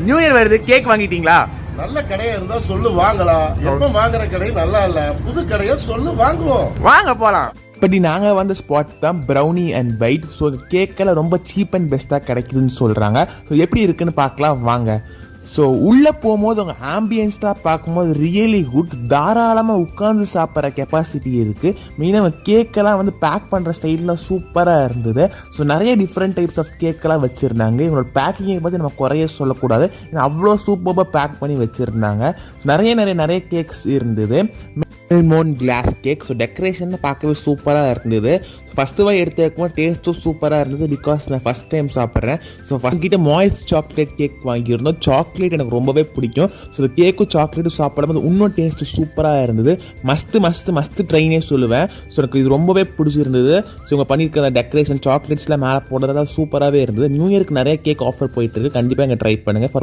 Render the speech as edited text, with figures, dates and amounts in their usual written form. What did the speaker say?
New year வருது, cake வாங்கிட்டீங்களா? நல்ல கடையா இருந்தா சொல்லு வாங்கலாம். எப்ப வாங்குற கடை நல்லா இல்ல, புது கடையா சொல்லு வாங்குவோம். வாங்க போலாம். இப்படி நாங்கள் வந்த ஸ்பாட் தான் ப்ரௌனி அண்ட் பைட். ஸோ கேக்கெல்லாம் ரொம்ப சீப் அண்ட் பெஸ்ட்டாக கிடைக்குதுன்னு சொல்கிறாங்க. ஸோ எப்படி இருக்குன்னு பார்க்கலாம் வாங்க. ஸோ உள்ளே போகும்போது உங்கள் ஆம்பியன்ஸ்லாம் பார்க்கும்போது ரியலி குட். தாராளமாக உட்காந்து சாப்பிட்ற கெப்பாசிட்டி இருக்குது. மெயினாக கேக்கெல்லாம் வந்து பேக் பண்ணுற ஸ்டைல்லாம் சூப்பராக இருந்தது. ஸோ நிறைய டிஃப்ரெண்ட் டைப்ஸ் ஆஃப் கேக்கெல்லாம் வச்சுருந்தாங்க. இவங்களோட பேக்கிங்கை பற்றி நம்ம குறைய சொல்லக்கூடாது, ஏன்னா அவ்வளோ சூப்பராக பேக் பண்ணி வச்சுருந்தாங்க. ஸோ நிறைய கேக்ஸ் இருந்தது. மெல்மோன் கிளாஸ் கேக். ஸோ டெக்கரேஷன் பார்க்கவே சூப்பராக இருந்தது. ஃபஸ்ட்டு வாய் எடுத்து வைக்கும்போது டேஸ்ட்டும் சூப்பராக இருந்தது. பிகாஸ் நான் ஃபஸ்ட் டைம் சாப்பிட்றேன். ஸோ ஃபஸ்ட் கிட்ட மாய்ஸ்ட் சாக்லேட் கேக் வாங்கியிருந்தோம். சாக்லேட் எனக்கு ரொம்பவே பிடிக்கும். ஸோ இந்த கேக்கும் சாக்லேட்டும் சாப்பிடும்போது இன்னும் டேஸ்ட்டு சூப்பராக இருந்தது. மஸ்ட் ட்ரைனே சொல்லுவேன். ஸோ எனக்கு இது ரொம்பவே பிடிச்சிருந்தது. ஸோ இவங்க பண்ணியிருக்க அந்த டெக்கரேஷன் சாக்லேட்ஸ்லாம் மேலே போடுறதெல்லாம் சூப்பராகவே இருந்தது. நியூ இயருக்கு நிறைய கேக் ஆஃபர் போயிட்டு இருக்கு. கண்டிப்பாக இங்கே ட்ரை பண்ணுங்கள்.